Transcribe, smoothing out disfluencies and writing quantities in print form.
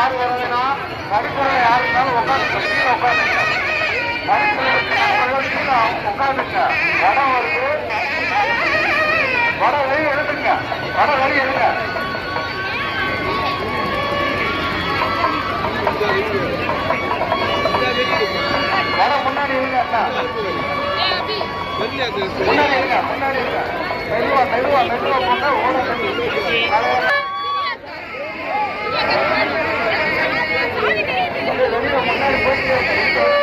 யார் வரதுன்னா நடுப்புற யார் இருந்தாலும் உட்காந்துங்க, கீழே உட்காந்துங்க. நடுப்புற உட்காந்துங்க. வடம் வருது, வட வழி எடுத்துங்க, வட வழி எடுங்க. வட முன்னாடி இருங்க, முன்னாடி இருங்க, முன்னாடி இருங்க. மெதுவா மெதுவா மெதுவா போட்டா ஓட வெளியில முன்னாடி போயிட்டு